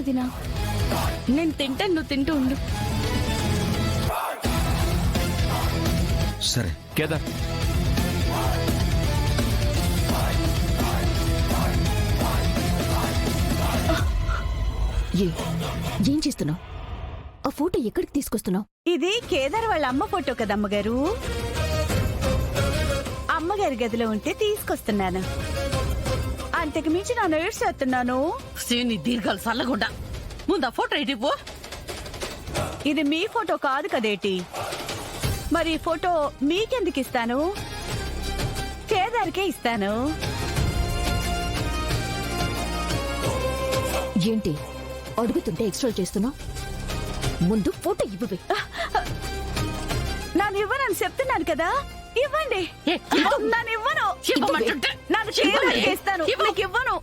వదినా. నేను తింటాను, నువ్వు తింటూ ఉండు. సరే కేదార్, ఏం చేస్తున్నావు? ఆ ఫోటో ఎక్కడికి తీసుకొస్తున్నావు? ఇది కేదార్ వాళ్ళ అమ్మ ఫోటో కదా అమ్మగారు. అమ్మగారి గదిలో ఉంటే తీసుకొస్తున్నాను. అంతకు మించి నా నోట్స్ చేస్తున్నాను. నీ దీర్ఘాలు చల్లకుండా ముందు ఆ ఫోటో ఇటు పో. ఇది మీ ఫోటో కాదు కదేటి? మరి ఈ ఫోటో మీకెందుకు ఇస్తాను? కేదార్కే ఇస్తాను. ఏంటి అడుగుతుంటే ఎక్స్ట్రా చేస్తున్నావు? ముందు ఫోటో ఇవ్వవే. నన్ను ఇవ్వనని చెప్తున్నాను కదా, ఇవ్వండి. నన్ను ఇవ్వను. నన్ను కేదార్కే ఇస్తాను. మీకు ఇవ్వను.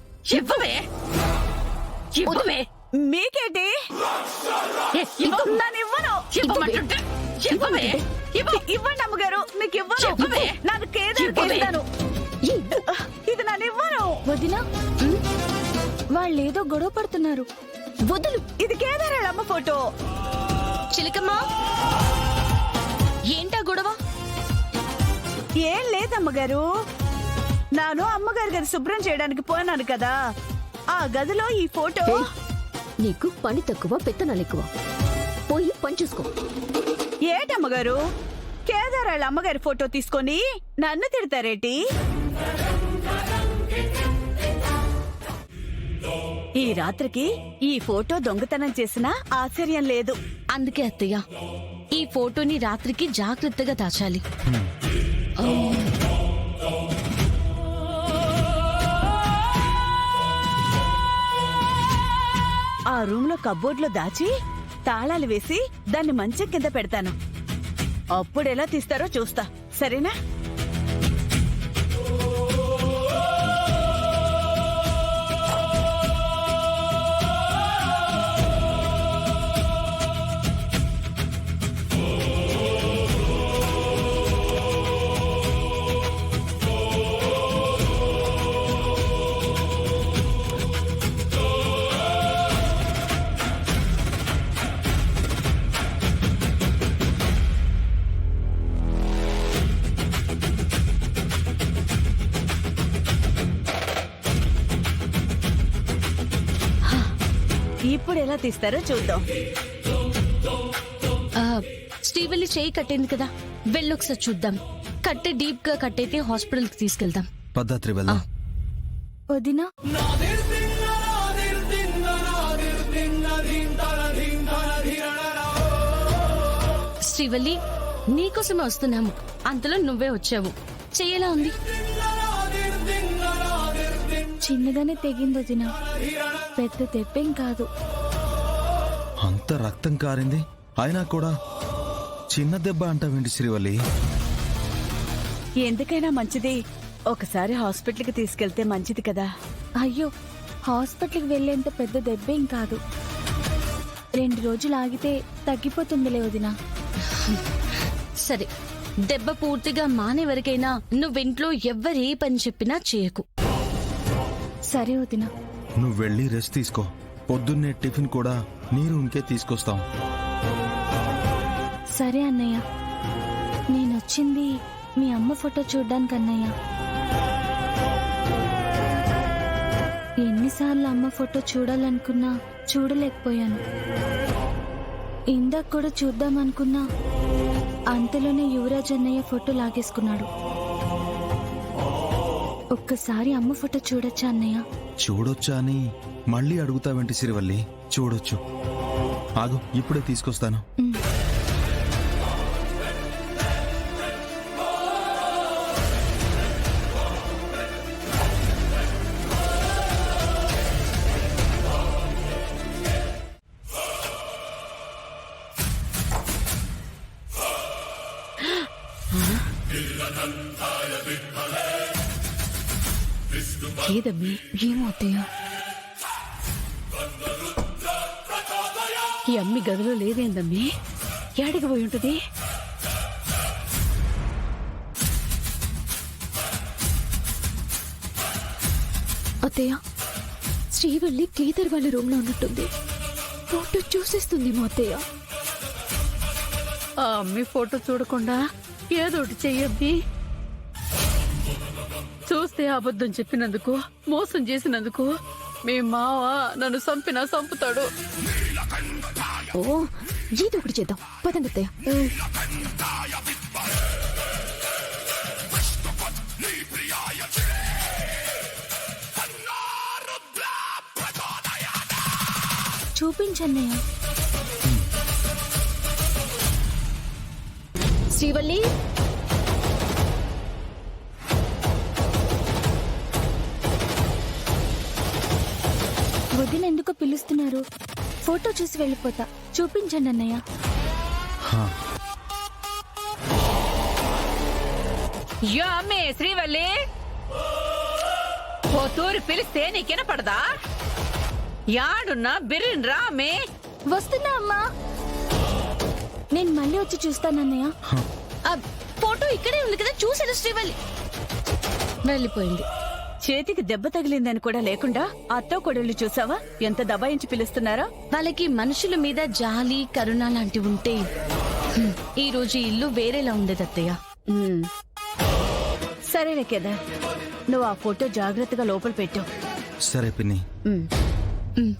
మీకేంటి? నన్ను ఇవ్వను. ఇవ్వండి అమ్మగారు, మీకు ఇవ్వను. నన్ను కేదార్కే ఇస్తాను. ఇది నన్ను ఇవ్వను. వదినా, వాళ్ళేదో గొడవ పడుతున్నారు. వదులు. ఇది కేదార్ వాళ్ళ అమ్మ ఫోటో. చిలకమ్మా, ఏంటా గొడవ? ఏం లేదమ్మగారు, నాను అమ్మగారి గది శుభ్రం చేయడానికి పోనాను కదా, ఆ గదిలో ఈ ఫోటో. నీకు పని తక్కువ, పెత్తనాలు ఎక్కువ. పోయి పని చూసుకో. ఏటమ్మగారు, కేదార్ వాళ్ళ అమ్మగారి ఫోటో తీసుకొని నన్ను తిడతారేటి? ఈ రాత్రికి ఈ ఫోటో దొంగతనం చేసినా ఆశ్చర్యం లేదు. అందుకే అత్తయ్య, ఈ ఫోటోని రాత్రికి జాగ్రత్తగా దాచాలి. ఆ రూమ్ లో కబోర్డ్ లో దాచి తాళాలు వేసి దాన్ని మంచం కింద పెడతాను. అప్పుడెలా తీస్తారో చూస్తా, సరేనా? ఇప్పుడు ఎలా తీస్తారో చూద్దాం. శ్రీవల్లి చేయి కట్టింది కదా, వెళ్ళొకసారి చూద్దాం. కట్టే డీప్ గా కట్టయితే హాస్పిటల్ కి తీసుకెళ్దాం. పద్ధతి వెళ్దాం. వదినా, శ్రీవల్లి, నీకోసమే వస్తున్నాము. అంతలో నువ్వే వచ్చావు. చెయ్యేలా ఉంది? చిన్నగానే తెగింది వదినా, పెద్ద దెబ్బేం కాదు. అంత రక్తం కారింది, అయినా కూడా చిన్న దెబ్బ అంటావేంటి శ్రీవల్లి? ఎందుకైనా మంచిది ఒకసారి హాస్పిటల్కి తీసుకెళ్తే మంచిది కదా. అయ్యో, హాస్పిటల్కి వెళ్ళేంత పెద్ద దెబ్బేం కాదు. 2 రోజులు ఆగితే తగ్గిపోతుందిలే వదినా. సరే, దెబ్బ పూర్తిగా మానే వరకైనా నువ్వింట్లో ఎవ్వరే పని చెప్పినా చేయకు. సరే వదినా. నువ్వు వెళ్ళి రెస్ట్ తీసుకో. పొద్దున్నే టిఫిన్ కూడా నీ రూమ్కే తీసుకొస్తాం. సరే అన్నయ్య. నేనొచ్చింది మీ అమ్మ ఫోటో చూడ్డానికి అన్నయ్య. ఎన్నిసార్లు అమ్మ ఫోటో చూడాలనుకున్నా చూడలేకపోయాను. ఇందాక కూడా చూద్దామనుకున్నా, అంతలోనే యువరాజ్ అన్నయ్య ఫోటో లాగేసుకున్నాడు. ఒక్కసారి అమ్మ ఫోటో చూడొచ్చా అన్నయ్య? చూడొచ్చా అని మళ్ళీ అడుగుతావేంటి శ్రీవల్లి? చూడొచ్చు. ఆగు, ఇప్పుడే తీసుకొస్తాను. ఏదమ్మీ? ఏమో అత్తయ్య, ఈ అమ్మి గదిలో లేదేందమ్మీ? ఏడికి పోయి ఉంటుంది? అత్తయ్య శ్రీవల్లి కేదార్ వాళ్ళ రూమ్ లో ఉన్నట్టుంది. ఫోటో చూసేస్తుంది మా అత్తయ్య. ఆ అమ్మి ఫోటో చూడకుండా ఏదోటి చెయ్యొద్ది. చూస్తే అబద్ధం చెప్పినందుకు, మోసం చేసినందుకు మీ మావ నన్ను చంపుతాడు. ఓ ఏదో ఒకటి చేద్దాం పదండి అత్తయ్య. చూపించన్నయ్య. శ్రీవల్లి వదిన ఎందుకో పిలుస్తున్నారు. ఫోటో చూసి వెళ్ళిపోతా. చూపించండి అన్నయ్య. హా, యో అమ్మే శ్రీవల్లి, ఓ తూరి పిలిస్తే నీకెనపడదా? యాడున్నా బిర్రిన్ రా అమ్మే. వస్తున్నా అమ్మా. నేను మళ్ళీ వచ్చి చూస్తానన్నయ్య. ఆ ఫోటో ఇక్కడే ఉంది కదా, చూసాను శ్రీవల్లి. వెళ్ళిపోయింది. చేతికి దెబ్బ తగిలిందని కూడా లేకుండా అత్తో కొడళ్ళు చూసావా ఎంత దబాయించి పిలుస్తున్నారో. వాళ్ళకి మనుషుల మీద జాలి, కరుణ లాంటివి ఉంటే ఈ రోజు ఈ ఇల్లు వేరేలా ఉండేది అత్తయ్య. ఉమ్. సరేలే కదా, నువ్వు ఆ ఫోటో జాగ్రత్తగా లోపల పెట్టు. సరే పిన్ని. ఉమ్. ఉమ్.